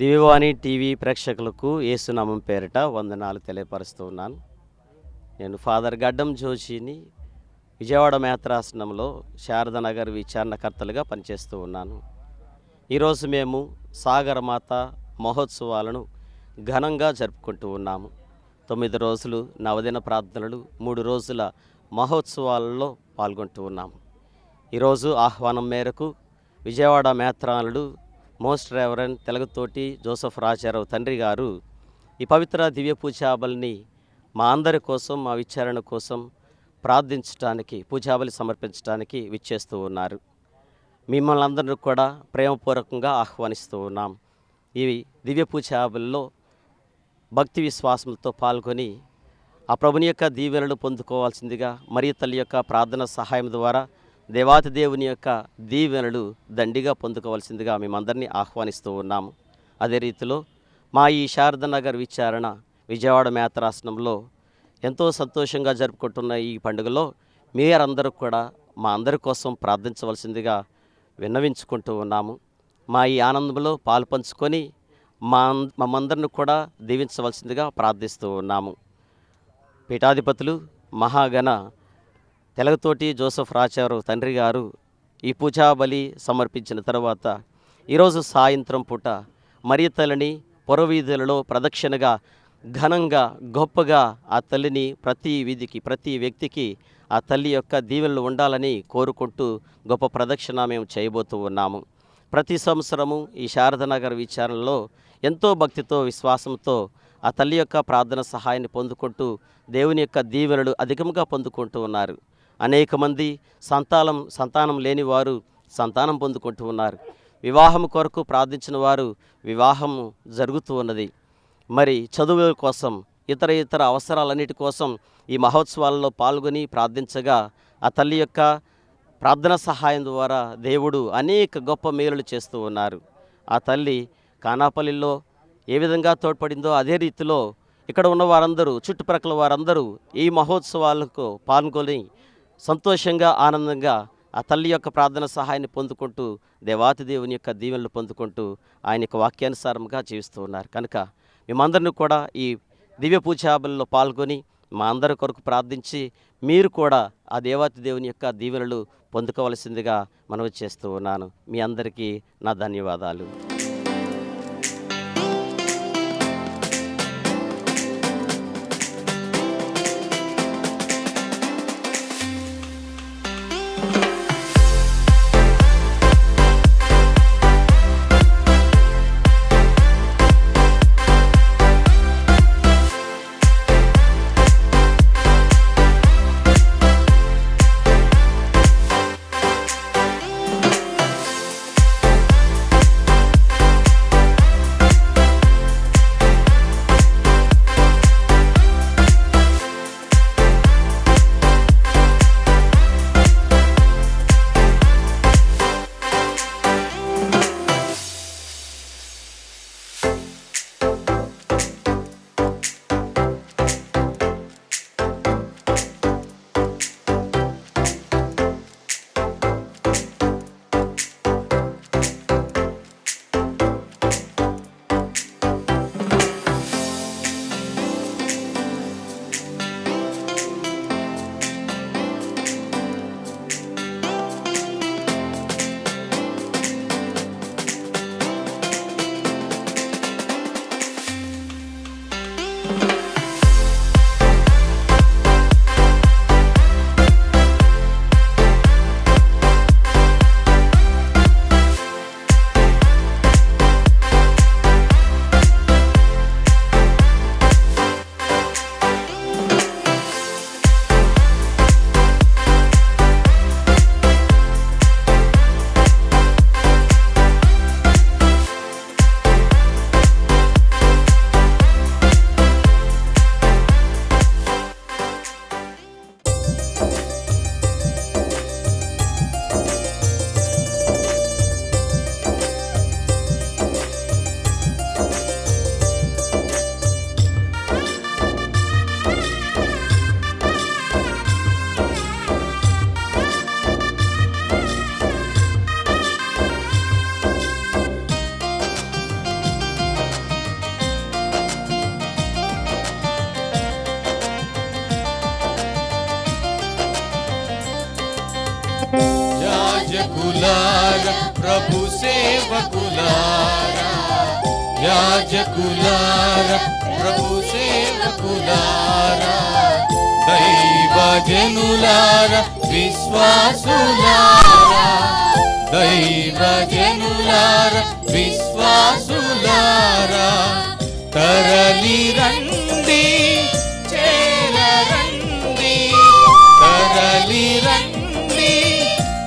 దివ్యవాణి TV ప్రేక్షకులకు యేసునామం పేరిట వందనాలు తెలియపరుస్తూ ఉన్నాను. నేను ఫాదర్ గడ్డం జోషిని విజయవాడ మేత్రాసనంలో శారదానగర్ విచారణకర్తలుగా పనిచేస్తూ ఉన్నాను. ఈరోజు మేము సాగరమాత మహోత్సవాలను ఘనంగా జరుపుకుంటూ ఉన్నాము. 9 రోజులు నవదిన ప్రార్థనలు, 3 రోజుల మహోత్సవాలలో పాల్గొంటూ ఉన్నాము. ఈరోజు ఆహ్వానం మేరకు విజయవాడ మేత్రానుడు most reverend Telagathoti Joseph Rajarao తండ్రి గారు ఈ పవిత్ర దివ్య పూజాబలిని మా అందరి కోసం, మా విచారణ కోసం ప్రార్థించడానికి, పూజాబలి సమర్పించడానికి విచ్చేస్తూ ఉన్నారు. మిమ్మల్ని అందరినీ కూడా ప్రేమపూర్వకంగా ఆహ్వానిస్తూ ఉన్నాం. ఈ దివ్య పూజాబలిలో భక్తి విశ్వాసంతో పాల్గొని ఆ ప్రభుని యొక్క దీవెనలు పొందుకోవాల్సిందిగా, మరియ తల్లి యొక్క ప్రార్థన సహాయం ద్వారా దేవాతి దేవుని యొక్క దీవెనలు దండిగా పొందుకోవాల్సిందిగా మేమందరినీ ఆహ్వానిస్తూ ఉన్నాము. అదే రీతిలో మా ఈ శారదానగర్ విచారణ విజయవాడ మేత్రాసనంలో ఎంతో సంతోషంగా జరుపుకుంటున్న ఈ పండుగలో మీరందరూ కూడా మా అందరి కోసం ప్రార్థించవలసిందిగా విన్నవించుకుంటూ ఉన్నాము. మా ఈ ఆనందంలో పాలు పంచుకొని మమ్మందరిని కూడా దీవించవలసిందిగా ప్రార్థిస్తూ ఉన్నాము. పీఠాధిపతులు మహాగణ తెలగతోటి జోసెఫ్ రాజారావు తండ్రి గారు ఈ పూజాబలి సమర్పించిన తర్వాత ఈరోజు సాయంత్రం పూట మరియ తల్లిని పొరవీధులలో ప్రదక్షిణగా ఘనంగా గొప్పగా ఆ తల్లిని ప్రతి వీధికి, ప్రతి వ్యక్తికి ఆ తల్లి యొక్క దీవెనలు ఉండాలని కోరుకుంటూ గొప్ప ప్రదక్షిణ మేము చేయబోతూ ఉన్నాము. ప్రతి సంవత్సరము ఈ శారదానగర్ విచారణలో ఎంతో భక్తితో, విశ్వాసంతో ఆ తల్లి యొక్క ప్రార్థన సహాయాన్ని పొందుకుంటూ దేవుని యొక్క దీవెనలు అధికంగా పొందుకుంటూ ఉన్నారు. అనేక మంది సంతానం లేని వారు సంతానం పొందుకుంటూ ఉన్నారు. వివాహం కొరకు ప్రార్థించిన వారు వివాహం జరుగుతూ ఉన్నది. మరి చదువుల కోసం, ఇతర అవసరాలన్నిటి కోసం ఈ మహోత్సవాలలో పాల్గొని ప్రార్థించగా ఆ తల్లి యొక్క ప్రార్థన సహాయం ద్వారా దేవుడు అనేక గొప్ప మేలులు చేస్తూ ఉన్నారు. ఆ తల్లి కానాపల్లిలో ఏ విధంగా తోడ్పడిందో అదే రీతిలో ఇక్కడ ఉన్న వారందరూ, చుట్టుప్రక్కల వారందరూ ఈ మహోత్సవాలకు పాల్గొని సంతోషంగా, ఆనందంగా ఆ తల్లి యొక్క ప్రార్థన సహాయాన్ని పొందుకుంటూ దేవాతి దేవుని యొక్క దీవెనలు పొందుకుంటూ ఆయన యొక్క వాక్యానుసారంగా జీవిస్తూ ఉన్నారు. కనుక మేమందరినీ కూడా ఈ దివ్య పూజాబలిలో పాల్గొని మా అందరి కొరకు ప్రార్థించి మీరు కూడా ఆ దేవాతి దేవుని యొక్క దీవెనలు పొందుకోవలసిందిగా మనవి చేస్తూ ఉన్నాను. మీ అందరికీ నా ధన్యవాదాలు. ప్రభు సేవకులారా, యాజకులారా, ప్రభు సేవకులారా, దైవజనులారా, విశ్వాసులారా, దైవజనులారా, విశ్వాసులారా, తరలి రండి, చేరరండి, తరలి రండి,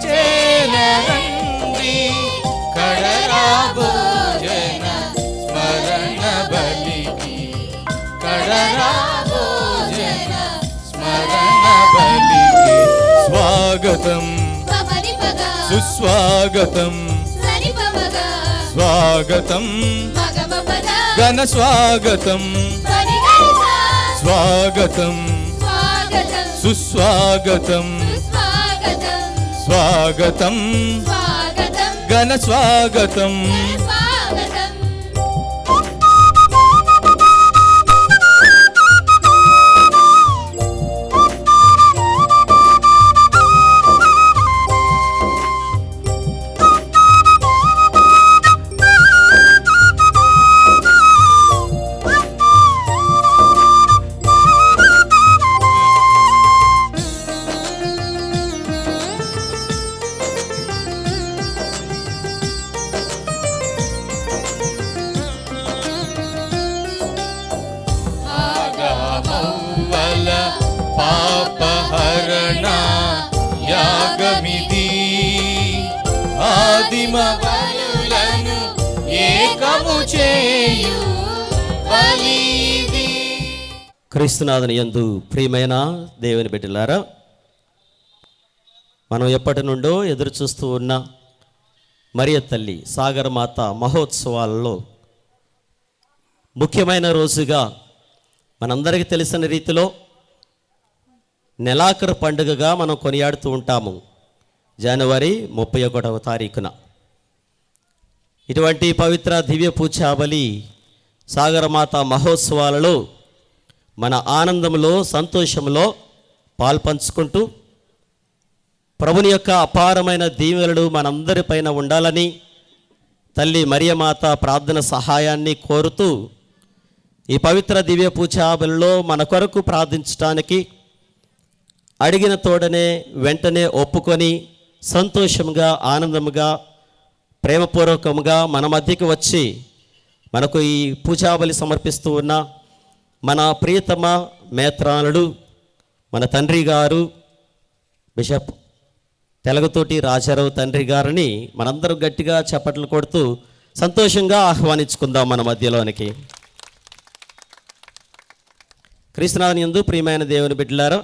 చేరరండి, కడరా భోజన స్మరణ బలికి, కడరా భోజన స్మరణ బలికి. స్వాగతం సుస్వాగతం, స్వాగతం ఘన స్వాగతం, స్వాగతం సుస్వాగతం, స్వాగతం ఘన స్వాగతం. పాపహరణ యాగమిది, ఆదిమ బలులను ఏకము చేయు బలిది. క్రీస్తునాథుని యందు ప్రియమైన దేవుని బిడ్డలారా, మనం ఎప్పటి నుండో ఎదురు చూస్తూ ఉన్న మరియ తల్లి సాగరమాత మహోత్సవాలలో ముఖ్యమైన రోజుగా మనందరికీ తెలిసిన రీతిలో నెలాఖరు పండుగగా మనం కొనియాడుతూ ఉంటాము, జనవరి 31వ తారీఖున. ఇటువంటి పవిత్ర దివ్య పూజాబలి సాగరమాత మహోత్సవాలలో మన ఆనందంలో సంతోషంలో పాల్పంచుకుంటూ ప్రభుని యొక్క అపారమైన దీవెనలు మనందరిపైన ఉండాలని తల్లి మరియమాత ప్రార్థన సహాయాన్ని కోరుతూ ఈ పవిత్ర దివ్య పూజాబలిలో మన కొరకు ప్రార్థించడానికి అడిగిన తోడనే వెంటనే ఒప్పుకొని సంతోషంగా ఆనందంగా ప్రేమపూర్వకంగా మన మధ్యకి వచ్చి మనకు ఈ పూజాబలి సమర్పిస్తూ ఉన్న మన ప్రియతమ మేత్రానుడు మన తండ్రి గారు బిషప్ తెలగతోటి రాజారావు తండ్రి గారిని మనందరం గట్టిగా చప్పట్లు కొడుతూ సంతోషంగా ఆహ్వానించుకుందాం మన మధ్యలోనికి. క్రీస్తునాథుని యందు ప్రియమైన దేవుని బిడ్డలారా,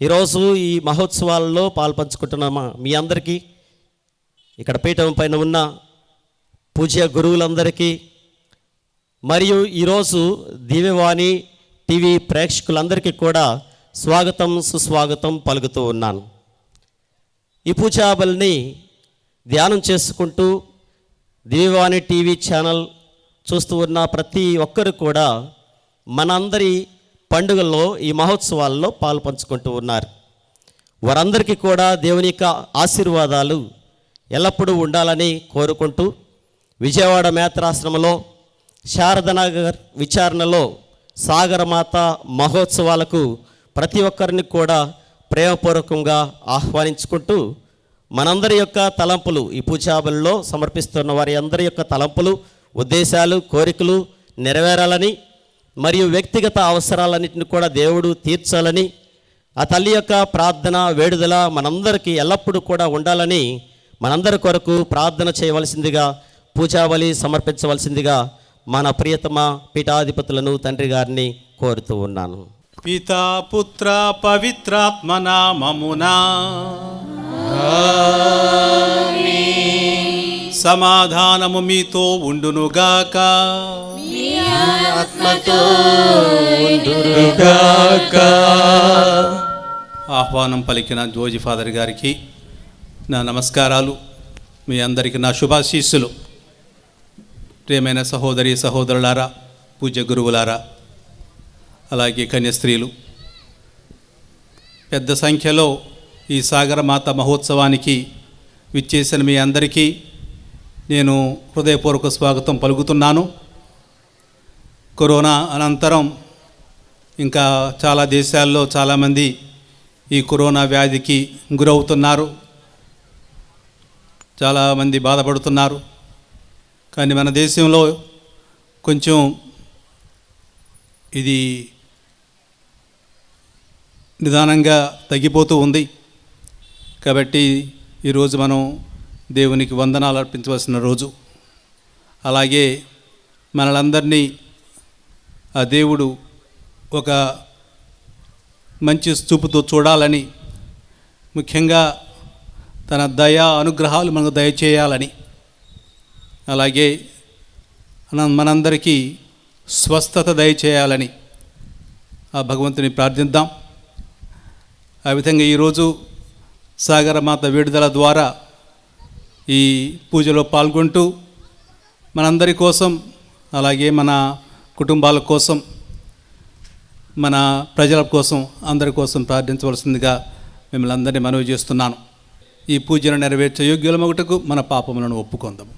ఈరోజు ఈ మహోత్సవాలలో పాల్పంచుకుంటున్నామా మీ అందరికీ, ఇక్కడ పీఠం పైన ఉన్న పూజ్య గురువులందరికీ, మరియు ఈరోజు దివ్యవాణి టీవీ ప్రేక్షకులందరికీ కూడా స్వాగతం సుస్వాగతం పలుకుతూ ఉన్నాను. ఈ పూజాబలిని ధ్యానం చేసుకుంటూ దివ్యవాణి టీవీ ఛానల్ చూస్తూ ఉన్న ప్రతి ఒక్కరు కూడా మనందరి పండుగల్లో ఈ మహోత్సవాల్లో పాలు పంచుకుంటూ ఉన్నారు. వారందరికీ కూడా దేవుని యొక్క ఆశీర్వాదాలు ఎల్లప్పుడూ ఉండాలని కోరుకుంటూ విజయవాడ మేత్రాశ్రమంలో శారదనగర్ విచారణలో సాగరమాత మహోత్సవాలకు ప్రతి ఒక్కరిని కూడా ప్రేమపూర్వకంగా ఆహ్వానించుకుంటూ మనందరి యొక్క తలంపులు ఈ పూజాబలిలో సమర్పిస్తున్న వారి అందరి యొక్క తలంపులు, ఉద్దేశాలు, కోరికలు నెరవేరాలని మరియు వ్యక్తిగత అవసరాలన్నింటిని కూడా దేవుడు తీర్చాలని ఆ తల్లి యొక్క ప్రార్థన వేడుదల మనందరికీ ఎల్లప్పుడూ కూడా ఉండాలని మనందరి కొరకు ప్రార్థన చేయవలసిందిగా, పూజాబలి సమర్పించవలసిందిగా మన ప్రియతమ పీఠాధిపతులను తండ్రి గారిని కోరుతూ ఉన్నాను. పితా పుత్ర పవిత్రాత్మ నామమునా సమాధానము మీతో ఉండునుగాక. ఆహ్వానం పలికిన జోజి ఫాదర్ గారికి నా నమస్కారాలు. మీ అందరికీ నా శుభాశీస్సులు. ప్రియమైన సహోదరి సహోదరులారా, పూజ్య గురువులారా, అలాగే కన్యస్త్రీలు, పెద్ద సంఖ్యలో ఈ సాగరమాత మహోత్సవానికి విచ్చేసిన మీ అందరికీ నేను హృదయపూర్వక స్వాగతం పలుకుతున్నాను. కరోనా అనంతరం ఇంకా చాలా దేశాల్లో చాలామంది ఈ కరోనా వ్యాధికి గురవుతున్నారు, చాలామంది బాధపడుతున్నారు. కానీ మన దేశంలో కొంచెం ఇది నిదానంగా తగ్గిపోతూ ఉంది. కాబట్టి ఈరోజు మనం దేవునికి వందనాలు అర్పించవలసిన రోజు. అలాగే మనలందరినీ ఆ దేవుడు ఒక మంచి చూపుతో చూడాలని, ముఖ్యంగా తన దయా అనుగ్రహాలు మనకు దయచేయాలని, అలాగే మనందరికీ స్వస్థత దయచేయాలని ఆ భగవంతుని ప్రార్థిద్దాం. ఆ విధంగా ఈరోజు సాగరమాత విడుదల ద్వారా ఈ పూజలో పాల్గొంటూ మనందరి కోసం, అలాగే మన కుటుంబాల కోసం, మన ప్రజల కోసం, అందరి కోసం ప్రార్థించవలసిందిగా మిమ్మల్ని అందరినీ మనవి చేస్తున్నాను. ఈ పూజను నెరవేర్చే యోగ్యులమగుటకు మన పాపములను ఒప్పుకొందాము.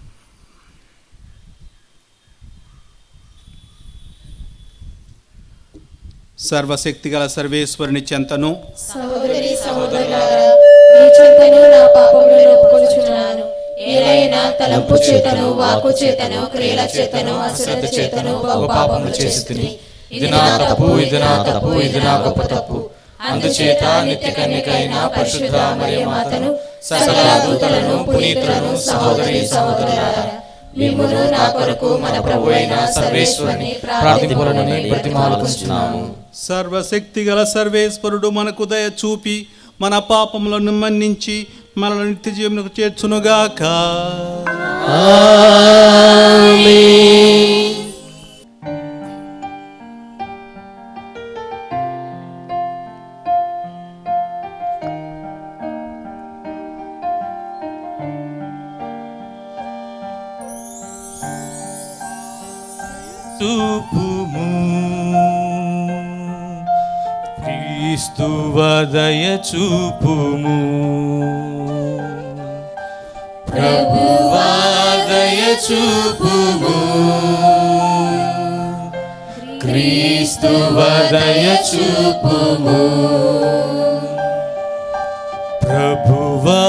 సర్వశక్తిగల సర్వేశ్వరుని చెంతను సహోదరి సహోదరులారా, మీ చెంతను నా పాపములను ఒప్పుకొనుచున్నాను. ఏలైనా తలంపు చేతను, వాక్కు చేతను, క్రియల చేతను, అశ్రద్ధ చేతను బహు పాపములు చేస్తుని. ఇది నా తప్పు, ఇది నా తప్పు, ఇది నా గొప్ప తప్పు. అందుచేత నిత్య కన్యకైన పరిశుద్ధ మరియమాతను, సకల దూతలను, పునీతులను, సహోదరి సహోదరులారా, మిమ్మును నా కొరకు మన ప్రభు అయిన సర్వేశ్వరుని ప్రార్థింపులని బ్రతిమాలుకొనుచున్నాము. సర్వశక్తిగల సర్వేశ్వరుడు మనకు దయ చూపి మన పాపములను మన్నించి మనల్ని నిత్య జీవనకు చేర్చునుగాక. ఆమేన్. చూపుము క్రీస్తువ దయ చూపుము, ప్రభువా దయ చూపుము, క్రీస్తువ దయ చూపుము, ప్రభువా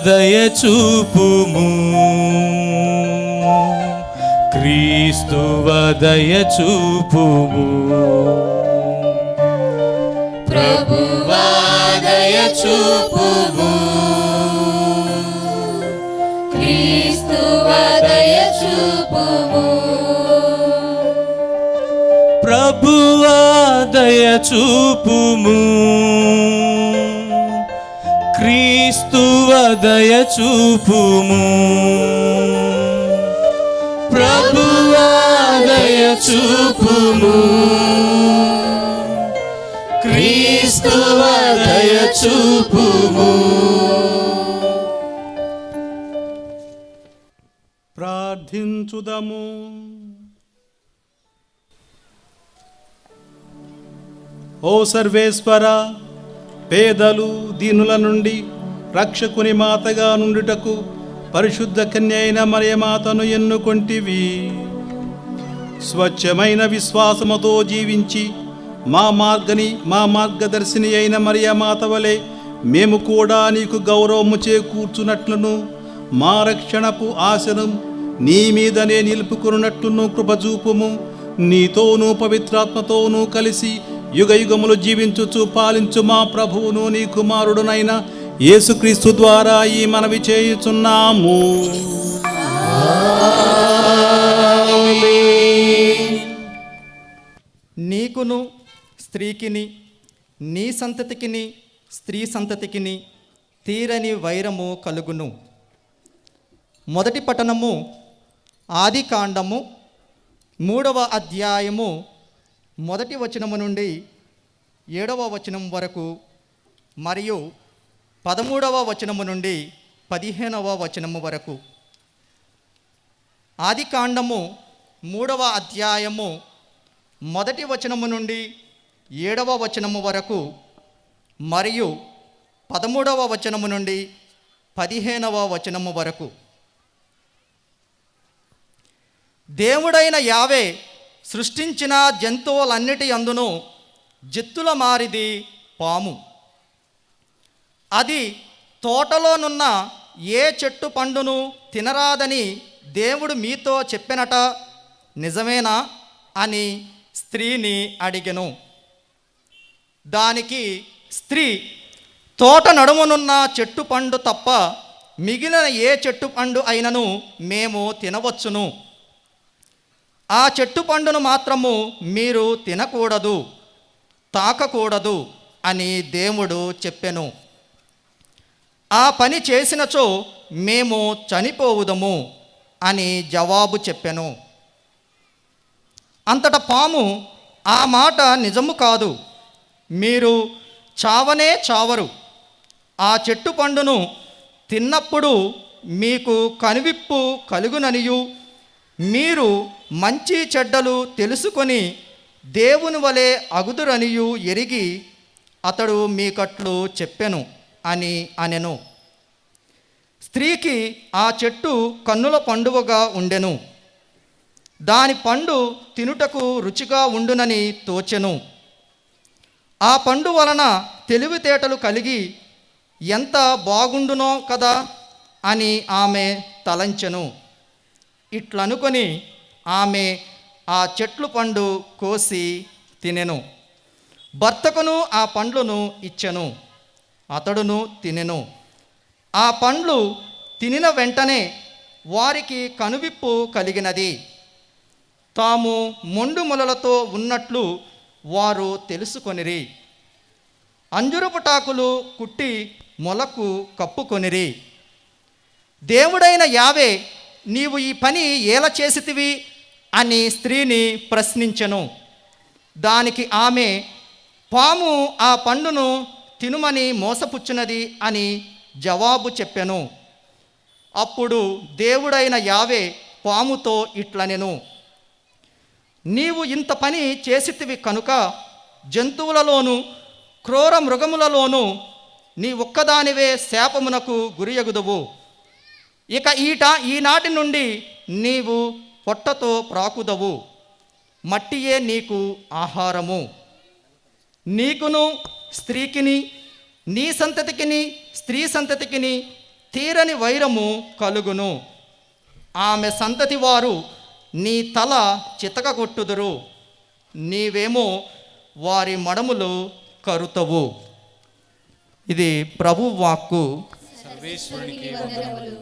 దయ చూపుము, క్రీస్తువ దయ చూపుము, ప్రభువా దయ చూపుము, క్రీస్తువ దయ చూపుము. ప్రభువా దయ చూపుము, క్రీస్తువ దయ చూపుము, ప్రభువా దయ చూపుము, క్రీస్తువ దయ చూపుము. ప్రార్థించుదము. ఓ సర్వేశ్వర, పేదలు దీనుల నుండి రక్షకుని మాతగా నుండుటకు పరిశుద్ధ కన్య అయిన మరియమాతను ఎన్నుకొంటివి. స్వచ్ఛమైన విశ్వాసముతో జీవించి మా మార్గదర్శిని అయిన మరియమాత వలె మేము కూడా నీకు గౌరవము చేకూర్చున్నట్లును, మా రక్షణపు ఆశను నీ మీదనే నిలుపుకున్నట్లును కృపజూపుము. నీతోనూ పవిత్రాత్మతోనూ కలిసి యుగయుగములు జీవించుచు పాలించు మా ప్రభువును నీ కుమారుడునైన యేసుక్రీస్తు ద్వారా ఈ మనవి చేయుచున్నాము. నీకును స్త్రీకిని, నీ సంతతికిని స్త్రీ సంతతికిని తీరని వైరము కలుగును. మొదటి పట్టణము ఆదికాండము 3వ అధ్యాయము 1వ వచనము నుండి 7వ వచనం వరకు మరియు 13వ వచనము నుండి 15వ వచనము వరకు. ఆదికాండము 3వ అధ్యాయము 1వ వచనము నుండి 7వ వచనము వరకు మరియు 13వ వచనము నుండి 15వ వచనము వరకు. దేవుడైన యావే సృష్టించిన జంతువులన్నిటి అందును జిత్తుల మారిది పాము. అది తోటలోనున్న ఏ చెట్టు పండును తినరాదని దేవుడు మీతో చెప్పెనట, నిజమేనా అని స్త్రీని అడిగెను. దానికి స్త్రీ, తోట నడుమునున్న చెట్టు పండు తప్ప మిగిలిన ఏ చెట్టు పండు అయినను మేము తినవచ్చును. ఆ చెట్టు పండును మాత్రము మీరు తినకూడదు, తాకకూడదు అని దేవుడు చెప్పెను. ఆ పని చేసినచో మేము చనిపోవుదము అని జవాబు చెప్పెను. అంతటా పాము, ఆ మాట నిజము కాదు, మీరు చావనే చావరు. ఆ చెట్టు పండును తిన్నప్పుడు మీకు కనువిప్పు కలుగుననియు మీరు మంచి చెడ్డలు తెలుసుకొని దేవుని వలె అగుదురనియు ఎరిగి అతడు మీకట్లు చెప్పెను అని అనెను. స్త్రీకి ఆ చెట్టు కన్నుల పండువగా ఉండెను. దాని పండు తినుటకు రుచిగా ఉండునని తోచెను. ఆ పండు వలన తెలివితేటలు కలిగి ఎంత బాగుండునో కదా అని ఆమె తలంచెను. ఇట్లనుకొని ఆమె ఆ చెట్లు పండు కోసి తినెను. భర్తకును ఆ పండ్లను ఇచ్చెను. అతడును తినెను. ఆ పండ్లు తినిన వెంటనే వారికి కనువిప్పు కలిగినది. తాము మొండు మొలలతో ఉన్నట్లు వారు తెలుసుకొనిరి. అంజురపుటాకులు కుట్టి మొలకు కప్పుకొనిరి. దేవుడైన యావే, నీవు ఈ పని ఎలా చేసితివి అని స్త్రీని ప్రశ్నించెను. దానికి ఆమె, పాము ఆ పండును తినుమని మోసపుచ్చునది అని జవాబు చెప్పెను. అప్పుడు దేవుడైన యావే పాముతో ఇట్లనెను, నీవు ఇంత పని చేసితివి కనుక జంతువులలోను క్రూర మృగములలోను నీ ఒక్కదానివే శాపమునకు గురియగుదువు. ఇక ఈనాటి నుండి నీవు పొట్టతో ప్రాకుదవు, మట్టియే నీకు ఆహారము. నీకును స్త్రీకిని నీ సంతతికిని స్త్రీ సంతతికిని తీరని వైరము కలుగును. ఆమె సంతతి వారు నీ తల చితకగొట్టుదురు, నీవేమో వారి మడములు కరుతవు. ఇది ప్రభు వాక్కు. సర్వేశ్వరునికి వందనములు.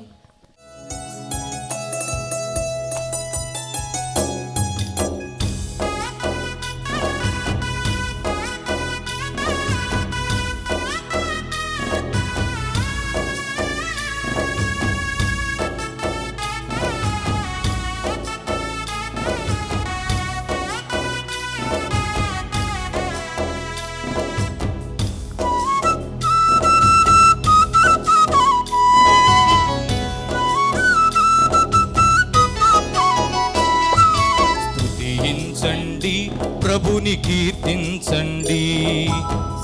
ప్రభుని కీర్తించండి,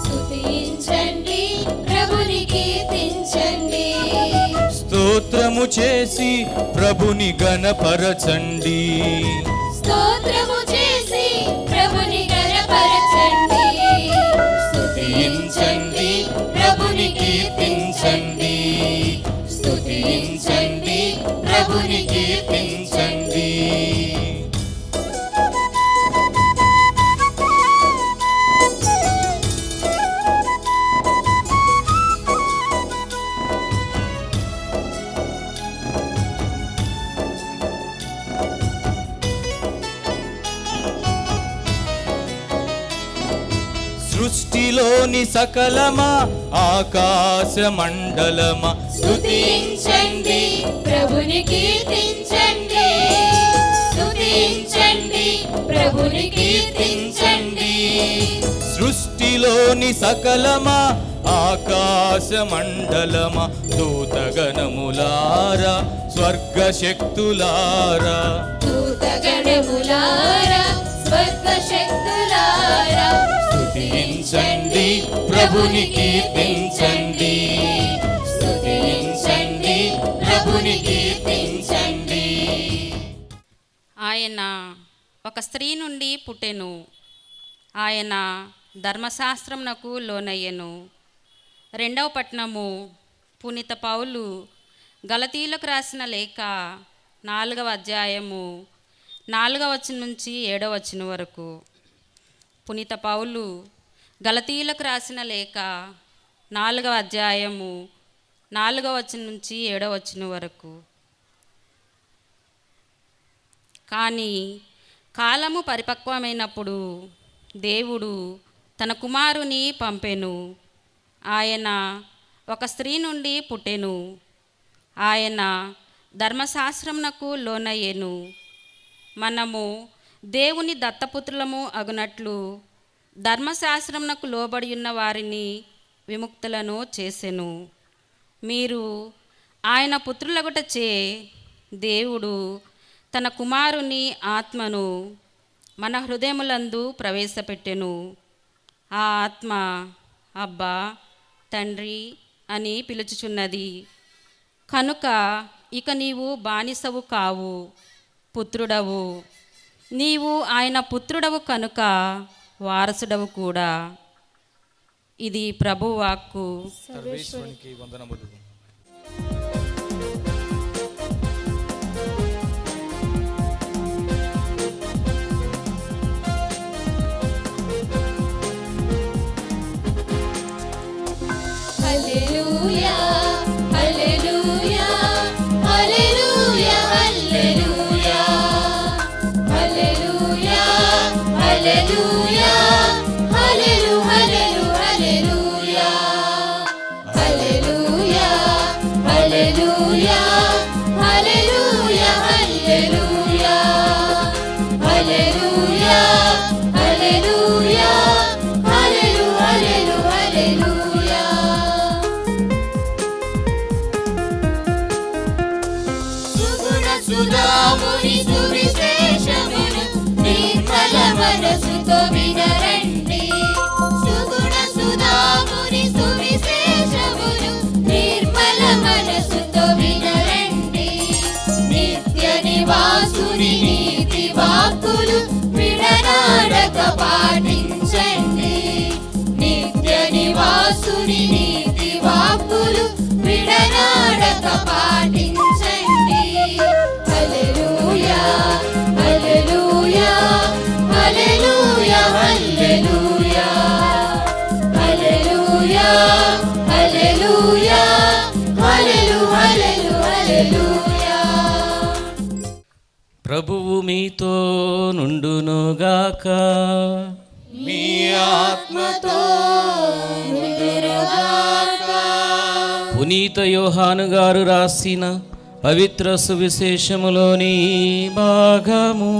స్తుతించండి, ప్రభుని కీర్తించండి. స్తోత్రము చేసి ప్రభుని గణపరచండి, స్తోత్రము చేసి ప్రభుని గణపరచండి. స్తుతించండి, ప్రభుని కీర్తించండి. స్తుతించండి, ప్రభుని కీర్తించండి. సృష్టిలోని సకలమా ఆకాశ మండలమా స్తుతించండి, ప్రభుని కీర్తించండి. స్తుతించండి, ప్రభుని కీర్తించండి. సృష్టిలోని సకలమా ఆకాశ మండలమా దూతగణములారా స్వర్గ శక్తులారా, దూతగణములారా స్వర్గ శక్తులారా, స్తుతించండి ప్రభుని కీర్తించండి, స్తుతించండి, ఆయన ఒక స్త్రీ నుండి పుట్టెను. ఆయన ధర్మశాస్త్రమునకు లోనయ్యెను. 2వ పట్టణము పునీత పౌలు గలతీయులకు రాసిన లేఖ 4వ అధ్యాయము 4వ వచనం నుంచి 7వ వచనం వరకు. పునీత పౌలు గలతీయులకు రాసిన లేఖ 4వ అధ్యాయము 4వ వచనం నుంచి 7వ వచనం వరకు. కానీ కాలము పరిపక్వమైనప్పుడు దేవుడు తన కుమారుని పంపెను. ఆయన ఒక స్త్రీ నుండి పుట్టెను. ఆయన ధర్మశాస్త్రమునకు లోనయ్యెను. మనము దేవుని దత్తపుత్రులము అగునట్లు ధర్మశాస్త్రమునకు లోబడి ఉన్న వారిని విముక్తులను చేసెను. మీరు ఆయన పుత్రులగుటచే దేవుడు తన కుమారుని ఆత్మను మన హృదయములందు ప్రవేశపెట్టెను. ఆ ఆత్మ అబ్బా తండ్రి అని పిలుచుచున్నది. కనుక ఇక నీవు బానిసవు కావు, పుత్రుడవు. నీవు ఆయన పుత్రుడవు కనుక వారసుడవు కూడా. ఇది ప్రభువాక్కు. సర్వేశ్వరునికి వందనములు. హల్లెలూయా హల్లెలూయా హల్లెలూయా హల్లెలూయా హల్లెలూయా హల్లెలూయా హల్లెలూ హల్లెలూ హల్లెలూయా హల్లెలూయా హల్లెలూయా హల్లెలూయా హల్లెలూయా హల్లెలూయా హల్లెలూయా హల్లెలూ హల్లెలూ హల్లెలూయా. సుగుణ సుధాముని సువిశేషమును నిర్మల మనసుతో వినరండి. సుగుణ సుధాముని సువిశేషమును నిర్మల మనసుతో వినరండి. నిత్య నివాసుని నీతి వాక్కులు విడనాడక పాటించండి. నిత్య నివాసుని నీతి వాక్కులు విడనాడక పాటించండి. హల్లెలూయా హల్లెలూయా హల్లెలూయా హల్లెలూయా హల్లెలూయా హల్లెలూయా హల్లెలూ హల్లెలూ హల్లెలూయా. ప్రభువు మీతో నుండునుగాక. మీ ఆత్మతో పునీత యోహాను గారు రాసిన పవిత్ర సువిశేషములోని భాగము.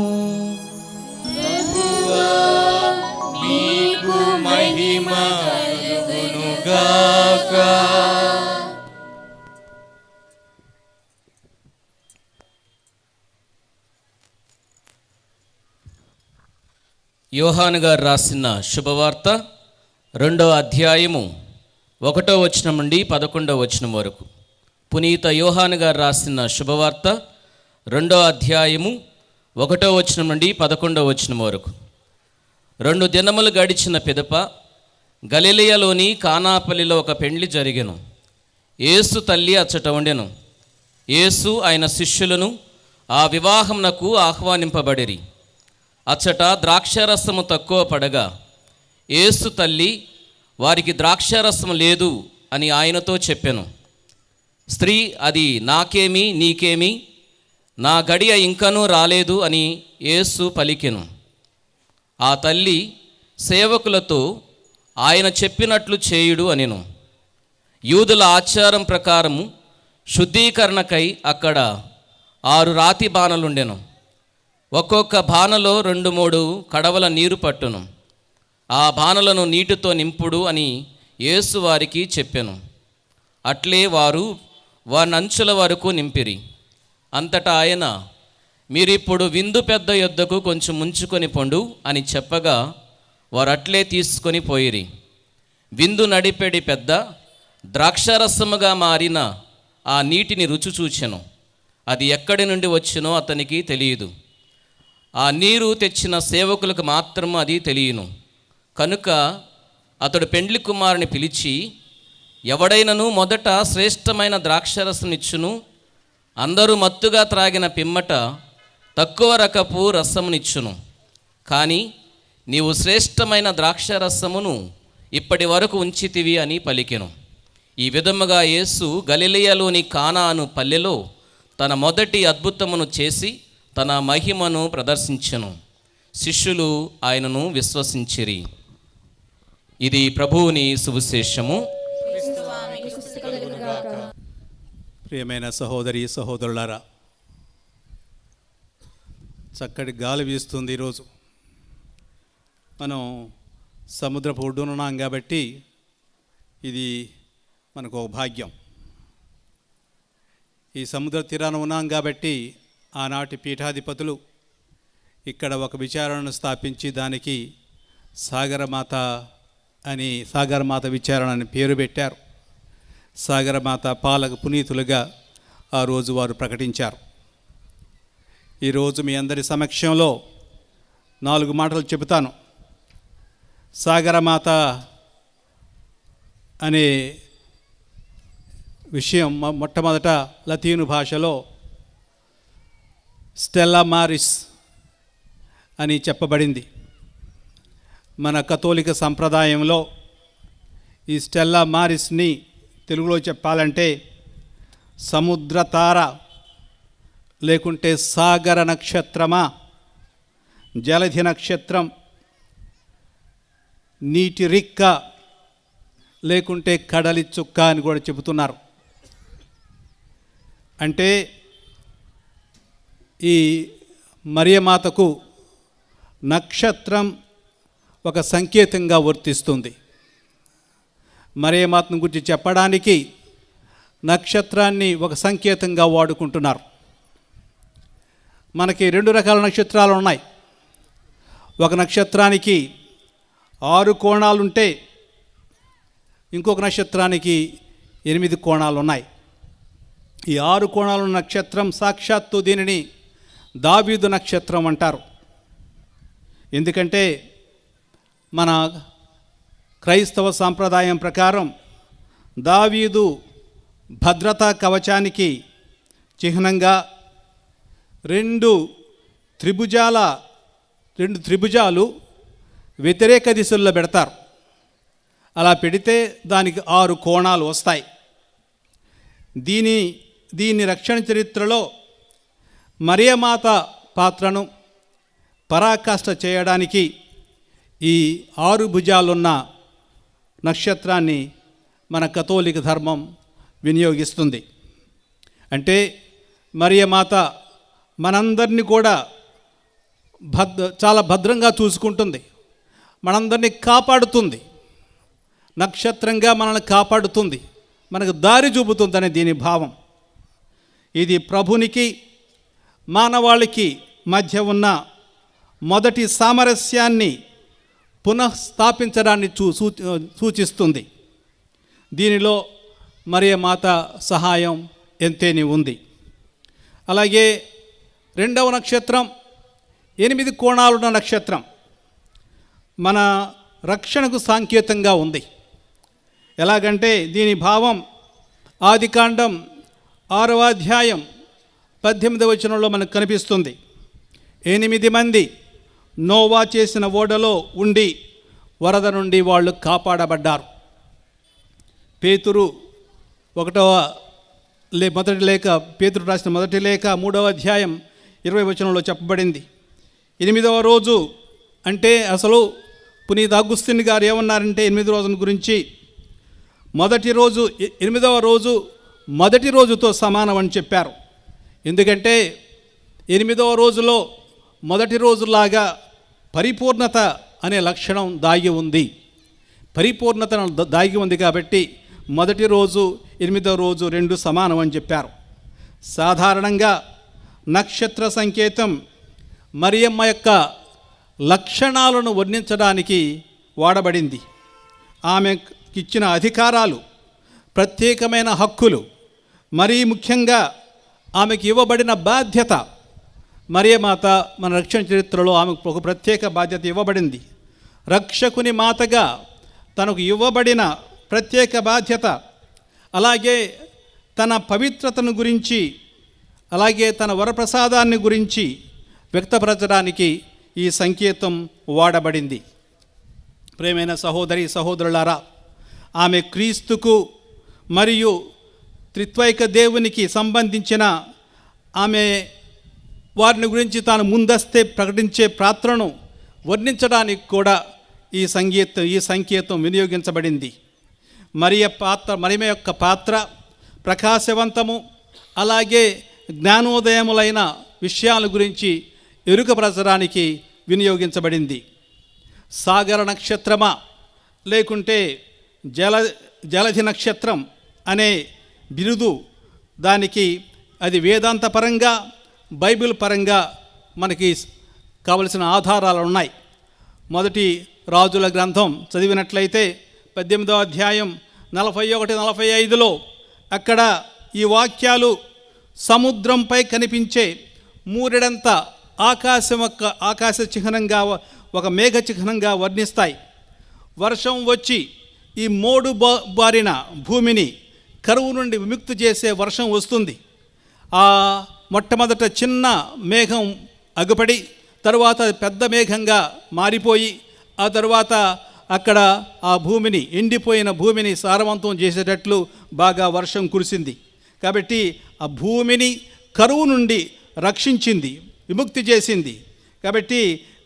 మీకు మహిమ కలుగునుగాక. యోహాను గారు రాసిన శుభవార్త 2వ అధ్యాయము 1వ వచనం నుండి 11వ వచనం వరకు. పునీత యోహాను గారు రాసిన శుభవార్త 2వ అధ్యాయము 1వ వచనం నుండి 11వ వచనం వరకు. 2 దినములు గడిచిన పిదప గలిలయలోని కానాపల్లిలో ఒక పెండ్లి జరిగెను. యేసు తల్లి అచ్చట ఉండెను. యేసు ఆయన శిష్యులను ఆ వివాహమునకు ఆహ్వానింపబడిరి. అచ్చట ద్రాక్షారసము తక్కువ పడగా యేసు తల్లి వారికి ద్రాక్షారసము లేదు అని ఆయనతో చెప్పెను. స్త్రీ, అది నాకేమి నీకేమి, నా గడియ ఇంకనూ రాలేదు అని యేసు పలికెను. ఆ తల్లి సేవకులతో ఆయన చెప్పినట్లు చేయుడు అనెను. యూదుల ఆచారం ప్రకారము శుద్ధీకరణకై అక్కడ 6 రాతి బాణలుండెను. ఒక్కొక్క బాణలో 2-3 కడవల నీరు పట్టును. ఆ బాణలను నీటితో నింపుడు అని యేసు వారికి చెప్పెను. అట్లే వారు వానంచుల వరకు నింపిరి. అంతటా ఆయన, మీరిప్పుడు విందు పెద్ద యొద్దకు కొంచెం ముంచుకొని పొండు అని చెప్పగా వారు అట్లే తీసుకొని పోయిరి. విందు నడిపెడి పెద్ద ద్రాక్షారసముగా మారిన ఆ నీటిని రుచి చూచెను. అది ఎక్కడి నుండి వచ్చినో అతనికి తెలియదు. ఆ నీరు తెచ్చిన సేవకులకు మాత్రం అది తెలియను. కనుక అతడు పెండ్లి కుమారుని పిలిచి, ఎవడైనను మొదట శ్రేష్టమైన ద్రాక్షరసనిచ్చును, అందరూ మత్తుగా త్రాగిన పిమ్మట తక్కువ రకపు రసమునిచ్చును. కానీ నీవు శ్రేష్టమైన ద్రాక్షరసమును ఇప్పటి వరకు ఉంచితివి అని పలికెను. ఈ విధముగా యేసు గలిలయలోని కానా అను పల్లెలో తన మొదటి అద్భుతమును చేసి తన మహిమను ప్రదర్శించెను. శిష్యులు ఆయనను విశ్వసించిరి. ఇది ప్రభువుని సువిశేషము. ప్రియమైన సహోదరి సహోదరులారా, చక్కటి గాలి వీస్తుంది. ఈరోజు మనం సముద్రపు ఒడ్డున ఉన్నాం కాబట్టి ఇది మనకు ఒక భాగ్యం. ఈ సముద్ర తీరాన ఉన్నాం కాబట్టి ఆనాటి పీఠాధిపతులు ఇక్కడ ఒక విచారణను స్థాపించి దానికి సాగరమాత విచారణ అని పేరు పెట్టారు. సాగరమాత పాలక పునీతులుగా ఆ రోజు వారు ప్రకటించారు. ఈరోజు మీ అందరి సమక్షంలో 4 మాటలు చెబుతాను. సాగరమాత అనే విషయం మొట్టమొదట లతీను భాషలో స్టెల్లా మారిస్ అని చెప్పబడింది. మన కథోలిక సంప్రదాయంలో ఈ స్టెల్లా మారిస్ని తెలుగులో చెప్పాలంటే సముద్రతార లేకుంటే సాగర నక్షత్రమా, జలధి నక్షత్రం, నీటి రిక్క లేకుంటే కడలి చుక్క అని కూడా చెబుతున్నారు. అంటే ఈ మరియమాతకు నక్షత్రం ఒక సంకేతంగా వర్తిస్తుంది. మరియమాతను గురించి చెప్పడానికి నక్షత్రాన్ని ఒక సంకేతంగా వాడుకుంటున్నారు. మనకి 2 రకాల నక్షత్రాలు ఉన్నాయి. ఒక నక్షత్రానికి 6 కోణాలుంటే ఇంకొక నక్షత్రానికి 8 కోణాలు ఉన్నాయి. ఈ 6 కోణాల నక్షత్రం సాక్షాత్తు దీనిని దావీదు నక్షత్రం అంటారు. ఎందుకంటే మన క్రైస్తవ సాంప్రదాయం ప్రకారం దావీదు భద్రతా కవచానికి చిహ్నంగా 2 త్రిభుజాలు వ్యతిరేక దిశల్లో పెడతారు. అలా పెడితే దానికి 6 కోణాలు వస్తాయి. దీని రక్షణ చరిత్రలో మరియమాత పాత్రను పరాకాష్ఠ చేయడానికి ఈ 6 భుజాలున్న నక్షత్రాన్ని మన కథోలిక ధర్మం వినియోగిస్తుంది. అంటే మరియమాత మనందరినీ కూడా చాలా భద్రంగా చూసుకుంటుంది, మనందరినీ కాపాడుతుంది, నక్షత్రంగా మనల్ని కాపాడుతుంది, మనకు దారి చూపుతుందనే దీని భావం. ఇది ప్రభునికి మానవాళికి మధ్య ఉన్న మొదటి సామరస్యాన్ని పునఃస్థాపించడాన్ని సూచిస్తుంది. దీనిలో మరియమాత సహాయం ఎంతేని ఉంది. అలాగే 2వ నక్షత్రం 8 కోణాలున్న నక్షత్రం మన రక్షణకు సంకేతంగా ఉంది. ఎలాగంటే దీని భావం ఆదికాండం 6వ అధ్యాయం 18వ వచనంలో మనకు కనిపిస్తుంది. 8 మంది నోవా చేసిన ఓడలో ఉండి వరద నుండి వాళ్ళు కాపాడబడ్డారు. పేతురు పేతురు రాసిన మొదటి లేఖ 3వ అధ్యాయం 20వ వచనంలో చెప్పబడింది. 8వ రోజు అంటే అసలు పునీత అగుస్తిన్ గారు ఏమన్నారంటే 8 రోజుల గురించి, 8వ రోజు మొదటి రోజుతో సమానం అని చెప్పారు. ఎందుకంటే 8వ రోజులో మొదటి రోజులాగా పరిపూర్ణత అనే లక్షణం దాగి ఉంది. పరిపూర్ణత దాగి ఉంది కాబట్టి మొదటి రోజు 8వ రోజు 2 సమానం అని చెప్పారు. సాధారణంగా నక్షత్ర సంకేతం మరియమ్మ యొక్క లక్షణాలను వర్ణించడానికి వాడబడింది. ఆమెకిచ్చిన అధికారాలు, ప్రత్యేకమైన హక్కులు, మరీ ముఖ్యంగా ఆమెకి ఇవ్వబడిన బాధ్యత మరియమాత మన రక్షణ చరిత్రలో ఆమెకు ఒక ప్రత్యేక బాధ్యత ఇవ్వబడింది. రక్షకుని మాతగా తనకు ఇవ్వబడిన ప్రత్యేక బాధ్యత, అలాగే తన పవిత్రతను గురించి, అలాగే తన వరప్రసాదాన్ని గురించి వ్యక్తపరచడానికి ఈ సంకేతం వాడబడింది. ప్రియమైన సహోదరి సహోదరులారా, ఆమె క్రీస్తుకు మరియు త్రిత్వైక దేవునికి సంబంధించిన ఆమె వారిని గురించి తాను ముందస్తే ప్రకటించే పాత్రను వర్ణించడానికి కూడా ఈ సంకేతం వినియోగించబడింది. మరియ యొక్క పాత్ర ప్రకాశవంతము, అలాగే జ్ఞానోదయములైన విషయాల గురించి ఎరుకపరచడానికి వినియోగించబడింది. సాగర నక్షత్రమా లేకుంటే జలధి నక్షత్రం అనే బిరుదు దానికి అది వేదాంత పరంగా, బైబిల్ పరంగా మనకి కావలసిన ఆధారాలు ఉన్నాయి. మొదటి రాజుల గ్రంథం చదివినట్లయితే 18వ అధ్యాయం 41-45లో అక్కడ ఈ వాక్యాలు సముద్రంపై కనిపించే మూరెడంత ఆకాశ చిహ్నంగా, ఒక మేఘ చిహ్నంగా వర్ణిస్తాయి. వర్షం వచ్చి ఈ మోడు బారిన భూమిని కరువు నుండి విముక్తి చేసే వర్షం వస్తుంది. ఆ మొట్టమొదట చిన్న మేఘం అగుపడి తరువాత పెద్ద మేఘంగా మారిపోయి ఆ తరువాత అక్కడ ఆ భూమిని, ఎండిపోయిన భూమిని సారవంతం చేసేటట్లు బాగా వర్షం కురిసింది. కాబట్టి ఆ భూమిని కరువు నుండి రక్షించింది, విముక్తి చేసింది. కాబట్టి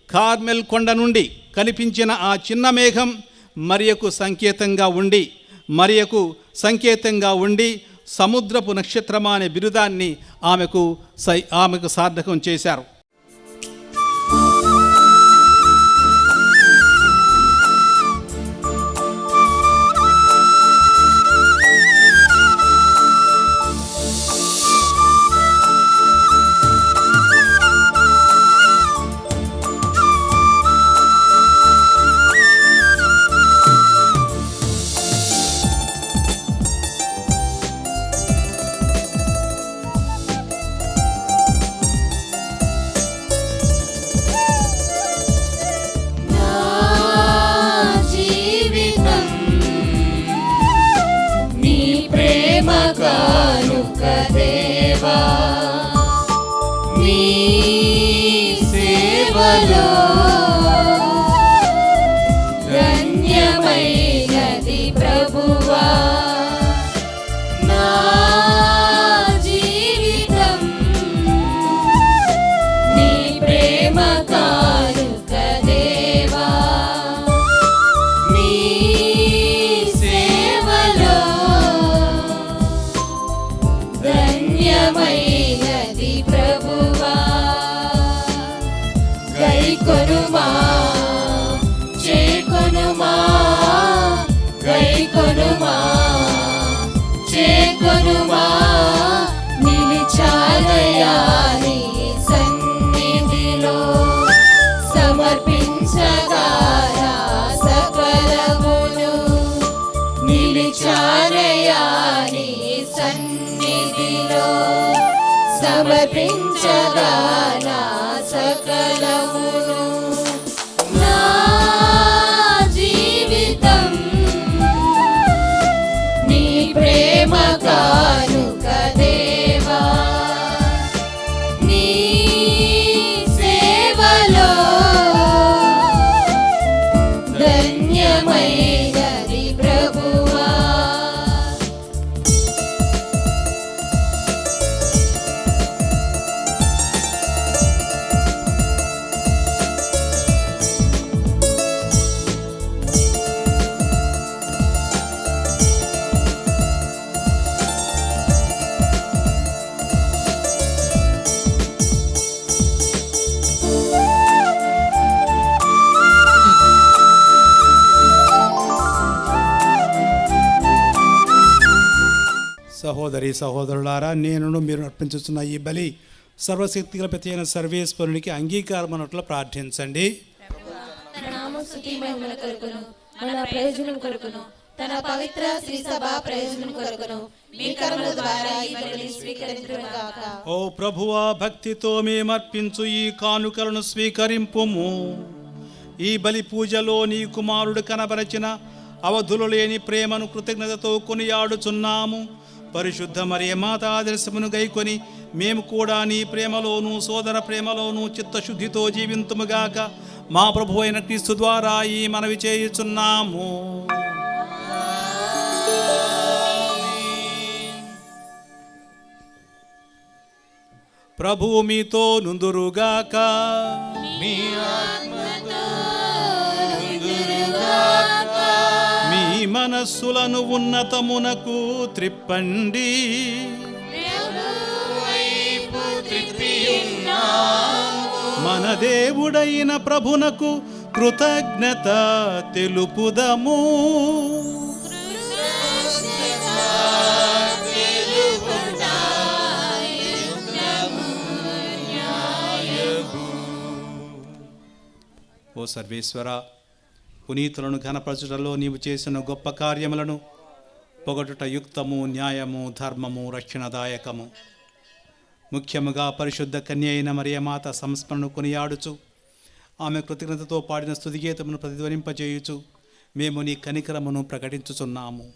కార్మెల్ కొండ నుండి కనిపించిన ఆ చిన్న మేఘం మరియకు సంకేతంగా ఉండి సముద్రపు నక్షత్రమా అనే బిరుదాన్ని ఆమెకు సార్థకం చేశారు. ధన్యమైనది ప్రభువా నా జీవితం, నీ ప్రేమ కానుక దేవా, నీ సేవలో ధన్యమైనది ప్రభువా. గైకొనుమా చేకొనుమా, గైకొనుమా చేకొనుమా, నిలిచానయా నీ సన్నిధిలో, సమర్పించగా నా సకలమును, నిలిచానయా నీ సన్నిధిలో, సమర్పించగా నా సకలమును. నా జీవితం నీ ప్రేమ కానుక దేవా, నీ సేవలో ధన్యమైనది ప్రభువా. సహోదరి సహోదరులారా, నేను మీరు అర్పించుతున్న ఈ బలి సర్వశక్తిగల ప్రతి అయిన సర్వేశ్వరునికి అంగీకారం అన్నట్లు ప్రార్థించండి. నామ స్తుతి మహిమల కొరకును, మన ప్రయోజనం కొరకును, తన పవిత్ర శ్రీ సభ ప్రయోజనం కొరకును మీ కర్మల ద్వారా ఈ బలిని స్వీకరించుగాక. ఓ ప్రభువా, భక్తితో మేమర్పించు ఈ కానుకలను స్వీకరింపుము. ఈ బలి పూజలో నీ కుమారుడు కనబరచిన అవధులు లేని ప్రేమను కృతజ్ఞతతో కొనియాడుచున్నాము. పరిశుద్ధ మరియమాత ఆదర్శమును గైకొని మేము కూడా నీ ప్రేమలోను సోదర ప్రేమలోను చిత్తశుద్ధితో జీవింతుముగాక. మా ప్రభు అయిన క్రీస్తు ద్వారా ఈ మనవి చేయుచున్నాము. ప్రభువు మీతో నుందురుగాక. మీ ఆత్మతో మీ మనస్సులను ఉన్నతమునకు త్రిప్పండి. మన దేవుడైన ప్రభునకు కృతజ్ఞత తెలుపుదము. ఓ సర్వేశ్వర, పునీతులను ఘనపరచుటలో నీవు చేసిన గొప్ప కార్యములను పొగటుట యుక్తము, న్యాయము, ధర్మము, రక్షణదాయకము. ముఖ్యముగా పరిశుద్ధ కన్య అయిన మరియమాత సంస్మరణను కొనియాడుచు ఆమె కృతజ్ఞతతో పాడిన స్తుతిగీతమును ప్రతిధ్వనింపజేయుచు మేము నీ కనికరమును ప్రకటించుచున్నాము.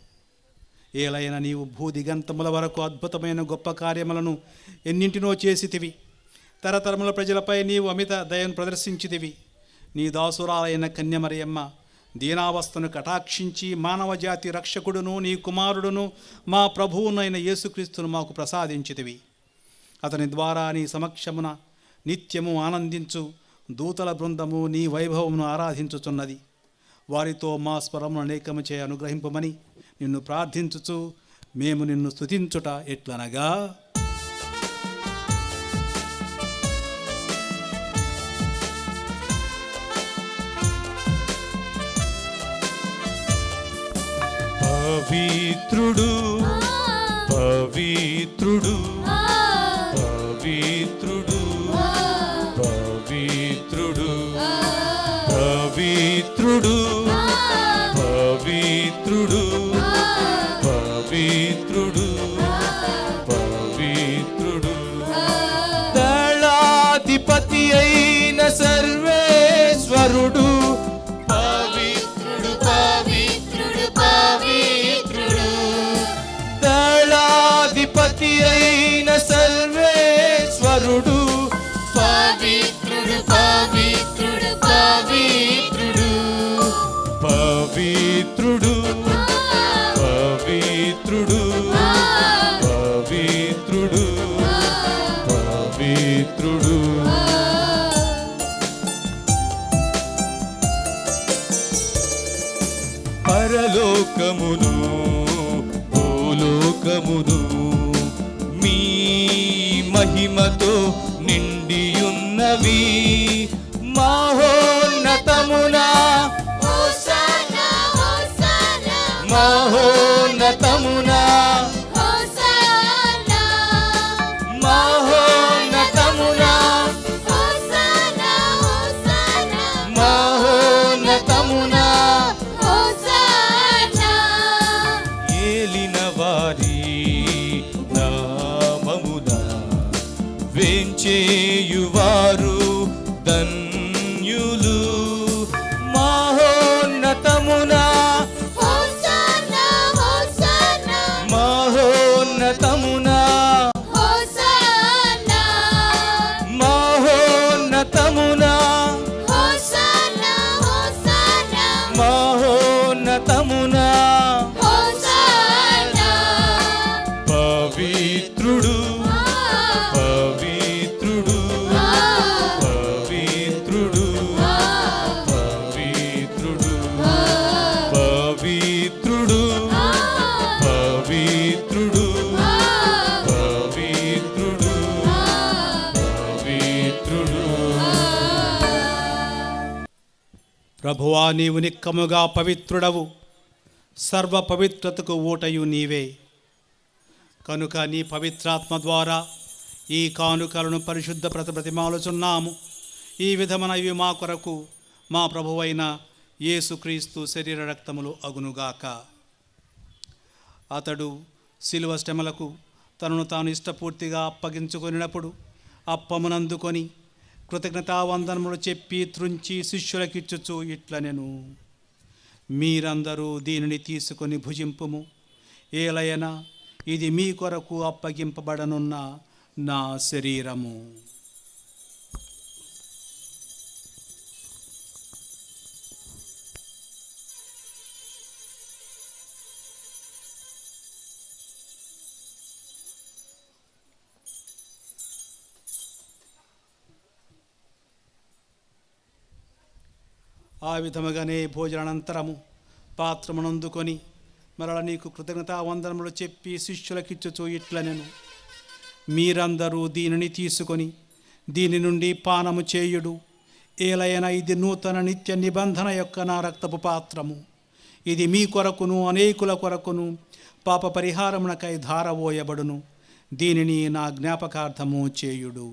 ఏలైనా నీవు భూదిగంతముల వరకు అద్భుతమైన గొప్ప కార్యములను ఎన్నింటినో చేసితివి. తరతరముల ప్రజలపై నీవు అమిత దయను ప్రదర్శించితివి. నీ దాసురాలైన కన్యమరియమ్మ దీనావస్థను కటాక్షించి మానవజాతి రక్షకుడును నీ కుమారుడును మా ప్రభువునైన యేసుక్రీస్తును మాకు ప్రసాదించితివి. అతని ద్వారా నీ సమక్షమున నిత్యము ఆనందించు దూతల బృందము నీ వైభవమును ఆరాధించుచున్నది. వారితో మా స్వరమును అనేకము చే అనుగ్రహింపమని నిన్ను ప్రార్థించుచు మేము నిన్ను స్తుతించుట ఎట్లనగా, పవిత్రుడు పవిత్రుడు పవిత్రుడు పవిత్రుడు పవిత్రుడు పవిత్రుడు పవిత్రుడు పవిత్రుడు దళాధిపతి అయిన సర్వేశ్వరుడు పవిత్రుడు పవిత్రుడు పవిత్రుడు దళాధిపతి అయిన సర్వేశ్వరుడు పవిత్రుడు పవిత్రుడు పవిత్రుడు పవిత్రుడు పవిత్రుడు పవిత్రుడు పవిత్రుడు పరలోకమును భూలోకమును మీ మహిమతో నిండియున్నవి. మహోన్నతమునా హోసానా హోసానా మహోన్నతమునా హోసానా మహోన్నతమునా హోసానా హోసానా మహోన్నతమునా హోసానా ఏలిన వారి నామమున వేంచేయువారు ధన్యులు. మహోన్నతమునా హోసానా హోసానా మహోన్నతమునా హోసానా మహోన్నతమునా హోసానా హోసానా మహోన్నతమునా హోసానా పవిత్రుడు పవిత్రుడు పవిత్రుడు పవిత్రుడు పవిత్రుడు పవిత్రుడు పవిత్రుడు పవిత్రుడు ప్రభువా, నీవు నిక్కముగా పవిత్రుడవు, సర్వ పవిత్రతకు ఊటయు నీవే. కనుక నీ పవిత్రాత్మ ద్వారా ఈ కానుకలను పరిశుద్ధ ప్రతిమాలుచున్నాము. ఈ విధమున ఇవి మా కొరకు మా ప్రభువైన యేసుక్రీస్తు శరీర రక్తములు అగునుగాక. అతడు శిలువ శ్రమలకు తనను తాను ఇష్టపూర్తిగా అప్పగించుకొనినప్పుడు అప్పమునందుకొని కృతజ్ఞతావందనములు చెప్పి త్రుంచి శిష్యులకిచ్చుచు ఇట్లనెను, మీరందరూ దీనిని తీసుకొని భుజింపుము, ఏలయనా ఇది మీ కొరకు అప్పగింపబడనున్న నా శరీరము. ఆ విధముగానే భోజనానంతరము పాత్రమునందుకొని మరల నీకు కృతజ్ఞతావందనములు చెప్పి శిష్యులకిచ్చుచు ఇట్లనెను, మీరందరూ దీనిని తీసుకొని దీని నుండి పానము చేయుడు, ఏలైనా ఇది నూతన నిత్య నిబంధన యొక్క నా రక్తపు పాత్రము. ఇది మీ కొరకును అనేకుల కొరకును పాప పరిహారమునకై ధారవోయబడును. దీనిని నా జ్ఞాపకార్థము చేయుడు.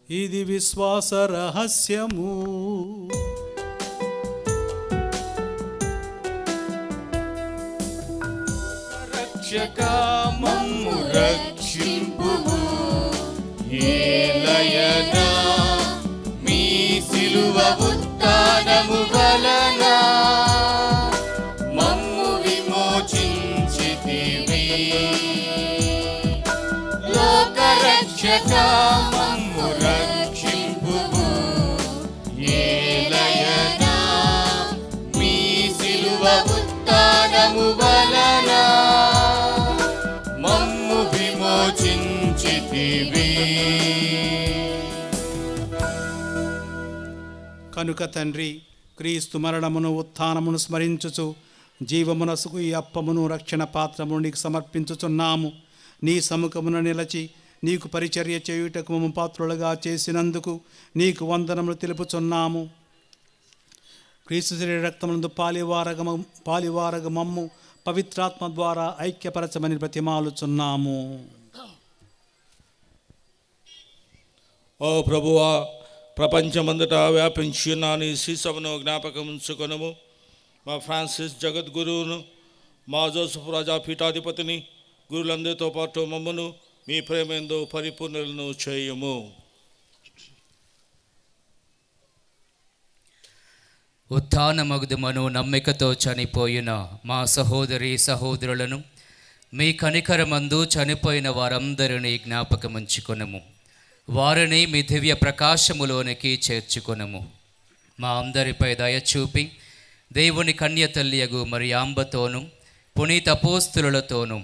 ఇది విశ్వాస రహస్యము. రక్షకా మమ్ము రక్షింపుము, ఏలయనా మీ సిలువ ఉత్థానము వలన మమ్ము విమోచించితివి. లోక రక్షకా మమ్ము రక్షింపుము, ఏలయనా మీ సిలువ ఉత్థానము వలన మమ్ము విమోచించితివి. కనుక తండ్రి, క్రీస్తు మరణమును ఉత్థానమును స్మరించుచు జీవమునసుకు ఈ అప్పమును రక్షణ పాత్రమును నీకు సమర్పించుచున్నాము. నీ సముఖమున నిలచి నీకు పరిచర్య చేయుటకు మమ్ము పాత్రులుగా చేసినందుకు నీకు వందనములు తెలుపుచున్నాము. క్రీస్తు శరీర రక్తమునందు పాలివారగ మమ్ము పవిత్రాత్మ ద్వారా ఐక్యపరచమని బ్రతిమాలుచున్నాము. ఓ ప్రభువా, ప్రపంచమంతటా వ్యాపించిన నీ సీసమును జ్ఞాపకం ఉంచుకొనుము. మా ఫ్రాన్సిస్ జగద్గురువును, మా జోసఫ్ రాజా పీఠాధిపతిని, గురులందరితో పాటు మమ్మను మీ ప్రేమేందు పరిపూర్ణులను చేయుము. ఉత్థానమగుదుమను నమ్మికతో చనిపోయిన మా సహోదరి సహోదరులను మీ కనికరమందు చనిపోయిన వారందరినీ జ్ఞాపకముంచుకొనుము. వారిని మీ దివ్య ప్రకాశములోనికి చేర్చుకొనుము. మా అందరిపై దయచూపి దేవుని కన్యతల్లియగు మరియాంబతోనూ పునీత అపోస్తులతోనూ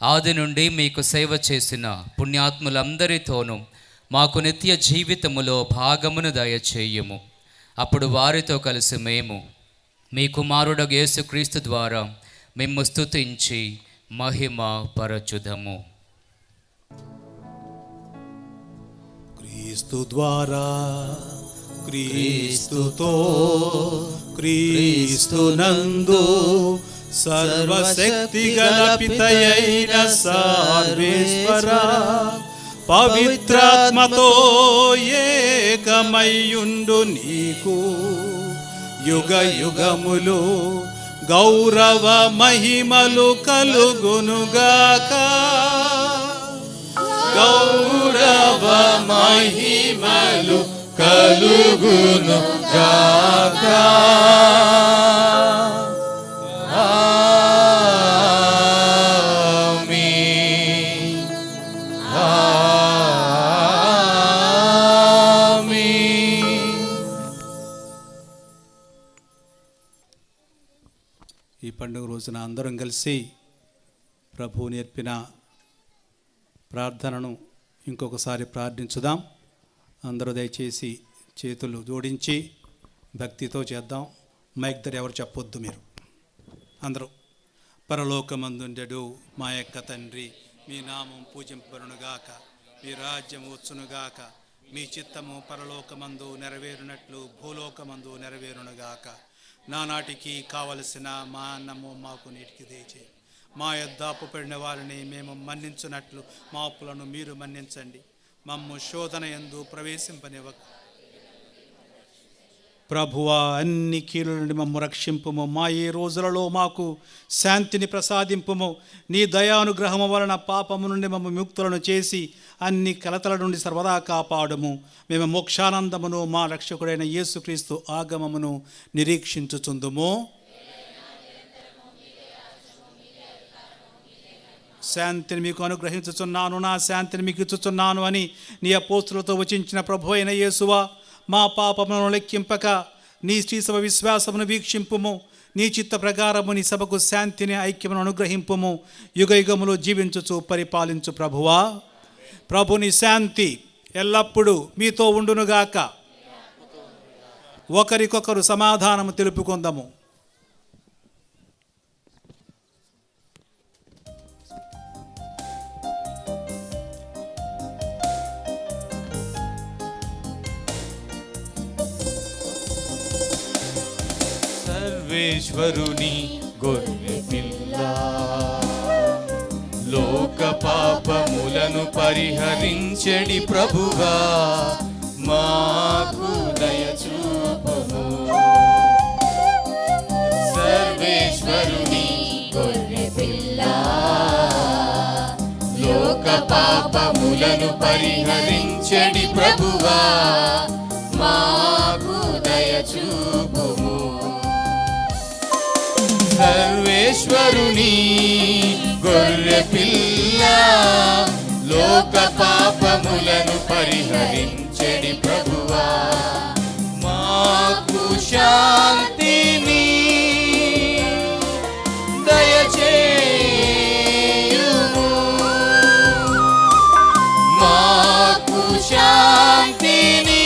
ఆది నుండి మీకు సేవ చేసిన పుణ్యాత్ములందరితోనూ మాకు నిత్య జీవితములో భాగమును దయచేయుము. అప్పుడు వారితో కలిసి మేము మీ కుమారుడు యేసుక్రీస్తు ద్వారా మిమ్ము స్తుతించి మహిమ పరచుదము. క్రీస్తు ద్వారా, క్రీస్తుతో, క్రీస్తునందు సర్వశక్తి గల పితయైన సర్వేశ్వర పవిత్రాత్మతో ఏకమయ్యుండు నీకు యుగ యుగములు గౌరవ మహిమలు కలుగునుగాక. గౌరవ మహిమలు కలుగునుగాక. ఆమేన్. ఆమేన్. ఈ పండుగ రోజున అందరం కలిసి ప్రభువు నేర్పిన ప్రార్థనను ఇంకొకసారి ప్రార్థించుదాం. అందరూ దయచేసి చేతులు జోడించి భక్తితో చేద్దాం. మైక్ దగ్గర ఎవరు చెప్పొద్దు, మీరు అందరూ. పరలోకమందుండెడు మా యొక్క తండ్రి, మీ నామం పూజింపబడునుగాక, మీ రాజ్యం వచ్చునుగాక, మీ చిత్తము పరలోకమందు నెరవేరునట్లు భూలోకమందు నెరవేరునుగాక. నానాటికి కావలసిన మా అన్నము మాకు నీటికి దయచేయి. మా యొద్ద అప్పు పడిన వారిని మేము మన్నించున్నట్లు మా అప్పులను మీరు మన్నించండి. మమ్ము శోధన యందు ప్రవేశింపనివ్వకు. ప్రభువా, అన్ని కీడుల నుండి మమ్ము రక్షింపుము. మా ఈ రోజులలో మాకు శాంతిని ప్రసాదింపుము. నీ దయానుగ్రహము వలన పాపము నుండి మమ్ము ముక్తులను చేసి అన్ని కలతల నుండి సర్వదా కాపాడుము. మేము మోక్షానందమును మా రక్షకుడైన యేసుక్రీస్తు ఆగమమును నిరీక్షించుచుందుము. శాంతిని మీకు అనుగ్రహించుచున్నాను, నా శాంతిని మీకు ఇచ్చుచున్నాను అని నీ అపోస్తులతో వచించిన ప్రభు అయిన యేసువా, మా పాపములను లెక్కింపక నీ శ్రీసభ విశ్వాసమును వీక్షింపుము. నీ చిత్త ప్రకారము నీ సభకు శాంతిని, ఐక్యమును అనుగ్రహింపుము. యుగ యుగములు జీవించుచు పరిపాలించు ప్రభువా. ప్రభుని శాంతి ఎల్లప్పుడూ మీతో ఉండునుగాక. ఒకరికొకరు సమాధానము తెలుపుకుందాము. సర్వేశ్వరుని గొర్రె పిల్ల, లోక పాపములను పరిహరించెడి ప్రభువా, మాకు దయచూపుము. సర్వేశ్వరుని గొర్రె పిల్ల, లోక పాపములను పరిహరించెడి ప్రభువా, మాకు దయచూపుము. సర్వేశ్వరుని గొర్రె పిల్ల, లోక పాపములను పరిహరించెడి ప్రభువా, మాకు శాంతిని దయచేయుము. మాకు శాంతిని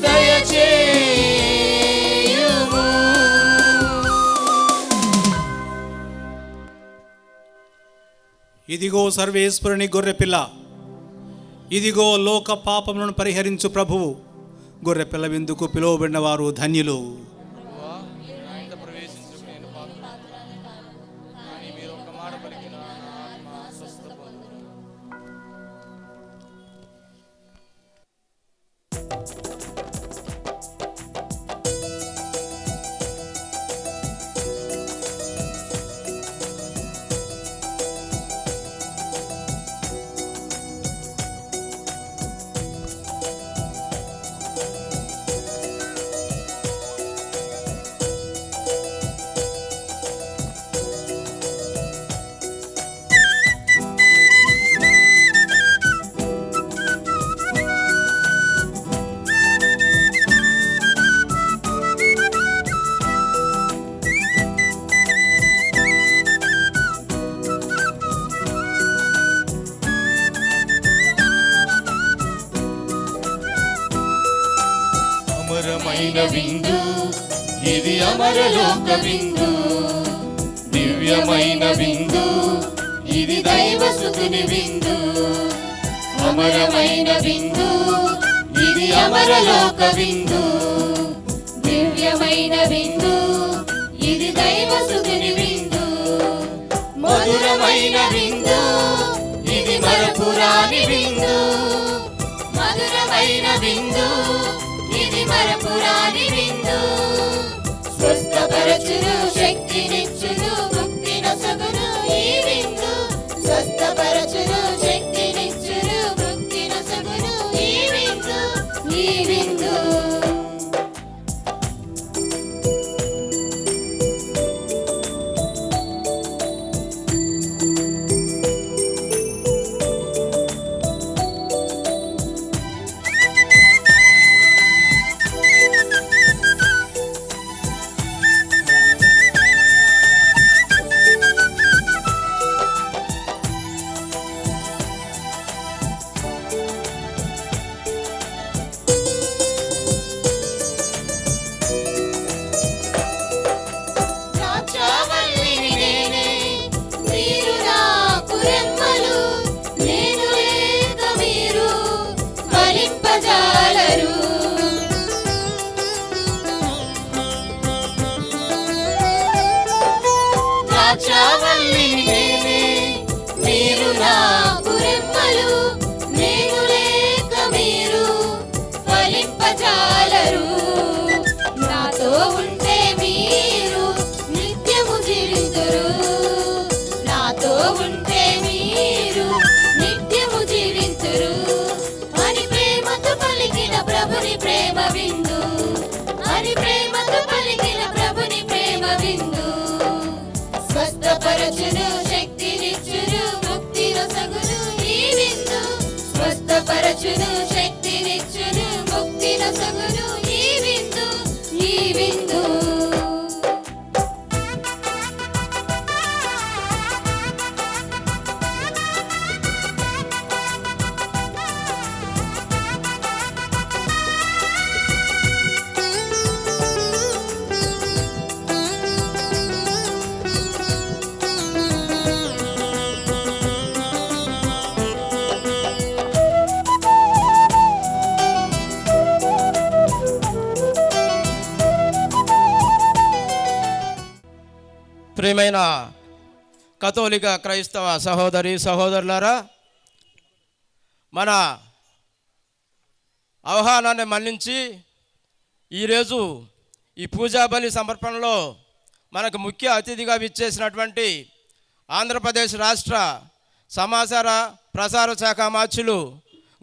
దయచేయుము. ఇదిగో సర్వేశ్వరుని గొర్రెపిల్ల, ఇదిగో లోక పాపములను పరిహరించు ప్రభువు. గొర్రెపిల్ల విందుకు పిలువబడిన వారు ధన్యులు. అమరమైన విందు ఇది, అమరలోక విందు. దివ్యమైన విందు ఇది, దైవసుతుని విందు. అమరమైన విందు ఇది, అమరలోక విందు. దివ్యమైన విందు, ఇది దైవసుతుని విందు. మధురమైన విందు ఇది, మరపురాని విందు. మధురమైన విందు, ఇది మరపురాని విందు. స్వస్థపరచును, శక్తినిచ్చును, ముక్తి నొసగును ఈ విందు. స్వస్థపరచును, శక్తినిచ్చును, ముక్తి నొసగును ఈ విందు, ఈ విందు. కథోలిక క్రైస్తవ సహోదరి సహోదరులారా, మన ఆహ్వానాన్ని మన్నించి ఈరోజు ఈ పూజా బలి సమర్పణలో మనకు ముఖ్య అతిథిగా విచ్చేసినటువంటి ఆంధ్రప్రదేశ్ రాష్ట్ర సమాచార ప్రసార శాఖ మార్చులు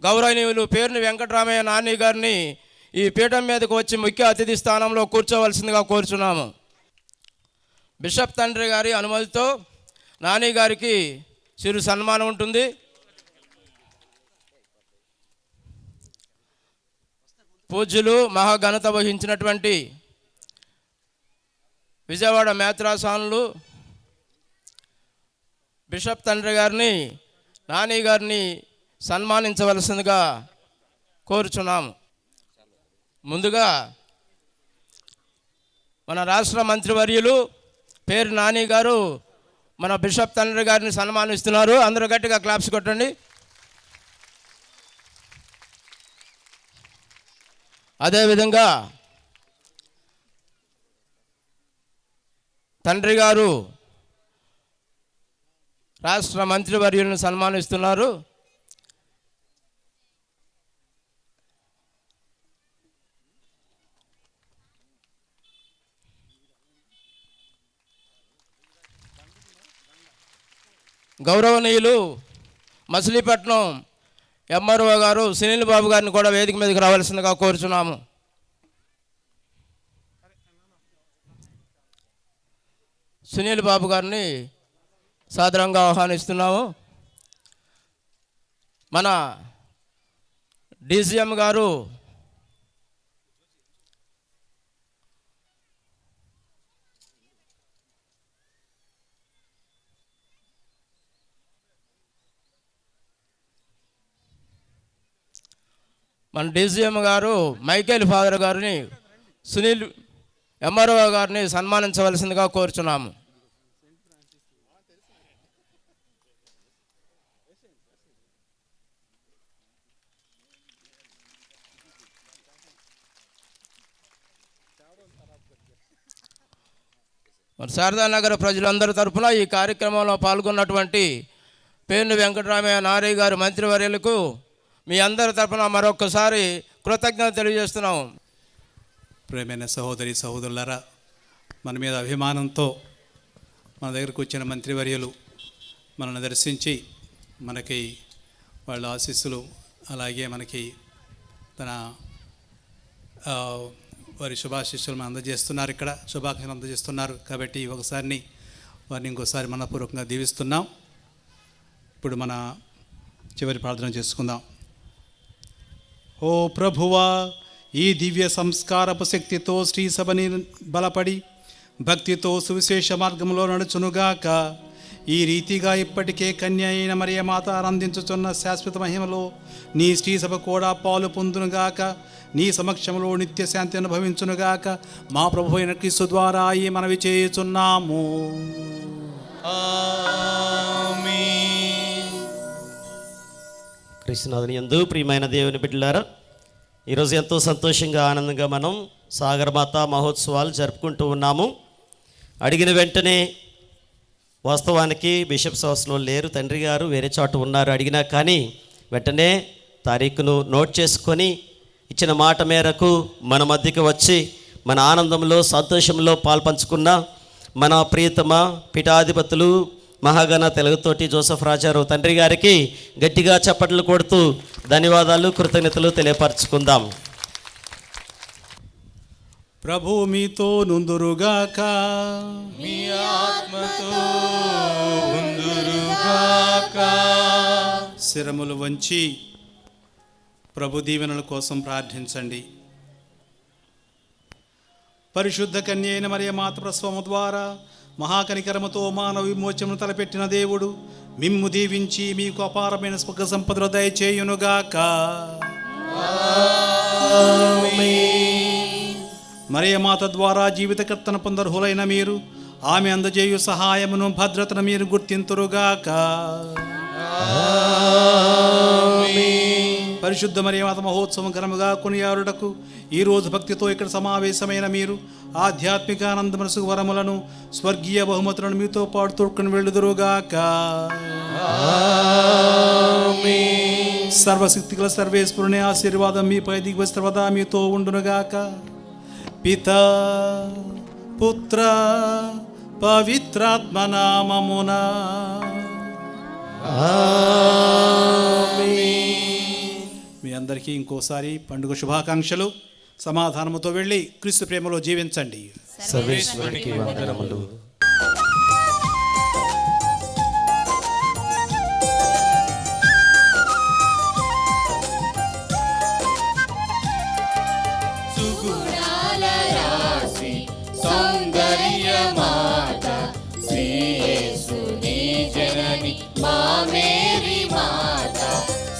గౌరవనీయులు పేర్ని వెంకటరామయ్య నాని గారిని ఈ పీఠం మీదకు వచ్చి ముఖ్య అతిథి స్థానంలో కూర్చోవలసిందిగా కోరుచున్నాము. బిషప్ తండ్రి గారి అనుమతితో నాని గారికి చిరు సన్మానం ఉంటుంది. పూజ్యులు మహాఘనత వహించినటువంటి విజయవాడ మేత్రాసానులు బిషప్ తండ్రి గారిని నాని గారిని సన్మానించవలసిందిగా కోరుచున్నాము. ముందుగా మన రాష్ట్ర మంత్రివర్యులు పేరు నాని గారు మన బిషప్ తండ్రి గారిని సన్మానిస్తున్నారు. అందరూ గట్టిగా క్లాప్స్ కొట్టండి. అదేవిధంగా తండ్రి గారు రాష్ట్ర మంత్రివర్యులను సన్మానిస్తున్నారు. గౌరవనీయులు మచిలీపట్నం ఎంఆర్ఓ గారు సునీల్ బాబు గారిని కూడా వేదిక మీదకి రావాల్సిందిగా కోరుచున్నాము. సునీల్ బాబు గారిని సాదరంగా ఆహ్వానిస్తున్నాము. మన డీసీఎం గారు మైకేల్ ఫాదర్ గారిని సునీల్ ఎంఆర్ఓ గారిని సన్మానించవలసిందిగా కోరుచున్నాము. మరి శారదానగర్ ప్రజలందరి తరఫున ఈ కార్యక్రమంలో పాల్గొన్నటువంటి పేర్ని వెంకటరామయ్య నారి గారు మంత్రివర్యులకు మీ అందరి తరఫున మరొకసారి కృతజ్ఞత తెలియజేస్తున్నాము. ప్రియమైన సహోదరి సహోదరులారా, మన మీద అభిమానంతో మన దగ్గరకు వచ్చిన మంత్రివర్యులు మనల్ని దర్శించి మనకి వాళ్ళ ఆశీస్సులు, అలాగే మనకి తన వారి శుభాశీస్సులు మనం అందజేస్తున్నారు. ఇక్కడ శుభాకాంక్షలు అందజేస్తున్నారు. కాబట్టి ఒకసారిని వారిని ఇంకోసారి మనపూర్వకంగా దీవిస్తున్నాం. ఇప్పుడు మన చివరి ప్రార్థన చేసుకుందాం. ఓ ప్రభువా, ఈ దివ్య సంస్కారపు శక్తితో శ్రీ సభని బలపడి భక్తితో సువిశేష మార్గంలో నడుచునుగాక. ఈ రీతిగా ఇప్పటికే కన్య అయిన మరియమాత ఆనందించుచున్న శాశ్వత మహిమలో నీ శ్రీ సభ కూడా పాలు పొందునుగాక. నీ సమక్షంలో నిత్య శాంతి అనుభవించునుగాక. మా ప్రభు అయిన క్రీస్తు ద్వారా ఈ మనవి చేయుచున్నాము. క్రీస్తునాథుని యందు ప్రియమైన దేవుని బిడ్డలారా, ఈరోజు ఎంతో సంతోషంగా ఆనందంగా మనం సాగరమాత మహోత్సవాలు జరుపుకుంటూ ఉన్నాము. అడిగిన వెంటనే, వాస్తవానికి బిషప్స్ హౌస్లో లేరు, తండ్రి గారు వేరే చోట ఉన్నారు. అడిగినా కానీ వెంటనే తారీఖును నోట్ చేసుకొని ఇచ్చిన మాట మేరకు మన మధ్యకి వచ్చి మన ఆనందంలో సంతోషంలో పాల్పంచుకున్న మన ప్రియతమ పీఠాధిపతులు మహాగణ తెలుగుతోటి జోసఫ్ రాజారావు తండ్రి గారికి గట్టిగా చప్పట్లు కొడుతూ ధన్యవాదాలు, కృతజ్ఞతలు తెలియపరచుకుందాం. ప్రభు మీతో నుందురుగాక. మీ ఆత్మతో ఉందురుగాక. శిరములు వంచి ప్రభు దీవెనల కోసం ప్రార్థించండి. పరిశుద్ధ కన్య అయిన మరియమాత ప్రసవము ద్వారా మహాకనికరముతో మానవ విమోచనను తలపెట్టిన దేవుడు మిమ్ము దీవించి మీకు అపారమైన సుఖ సంపదలు దయచేయునుగాక. మరియమాత ద్వారా జీవితకర్తన పొందర్హులైన మీరు ఆమె అందజేయు సహాయమును భద్రతను మీరు గుర్తింతురుగాక. పరిశుద్ధ మరియమాత మహోత్సవం ఘనముగా కొనియాడుటకు ఈరోజు భక్తితో ఇక్కడ సమావేశమైన మీరు ఆధ్యాత్మిక ఆనంద మనసు వరములను స్వర్గీయ బహుమతులను మీతో పాటు తోడుకొని వెళ్ళుదురుగాక. సర్వశక్తిగల సర్వేశ్వరుని ఆశీర్వాదం మీపై దిగువ సర్వదా మీతో ఉండునుగాక. పితా పుత్ర పవిత్రాత్మ నామమున. మీ అందరికీ ఇంకోసారి పండుగ శుభాకాంక్షలు. సమాధానముతో వెళ్ళి క్రీస్తు ప్రేమలో జీవించండి. సర్వేశ్వరునికి వందనములు. సుగుణాల రాశి సౌందర్య మాత శ్రీ యేసుని జనని మా మేరీ మాత.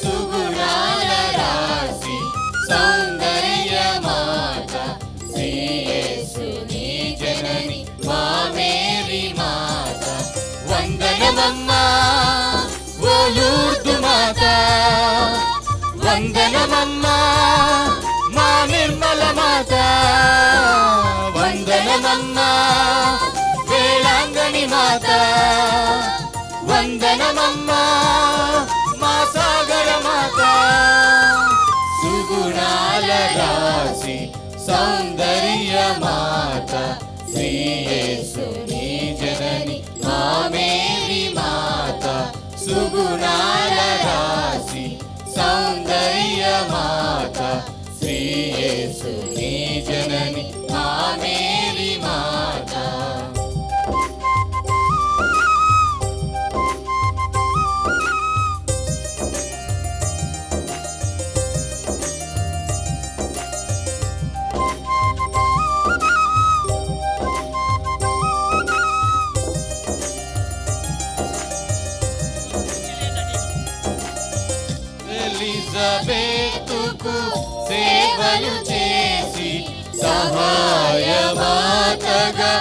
సుగుణాల రాశి సౌందర్య మాత శ్రీ యేసుని జనని మా మేరీ మాత. వందనమమ్మా ఓ లూర్దు మాత, వందనమమ్మా మా నిర్మల మాత, వందనమమ్మా వేళాంగణి మాత, వందనమమ్మా మా సాగర మాత. సుగుణాల రాశి సౌందర్య మాత శ్రీ యేసుని జనని మా మేరీ మాత. సుగుణాల రాశి సౌందర్య మాత శ్రీ యేసుని జనని మా మేరీ మాత. ఎలిజబెతుకు సేవలు చేసి సహాయ మాతగా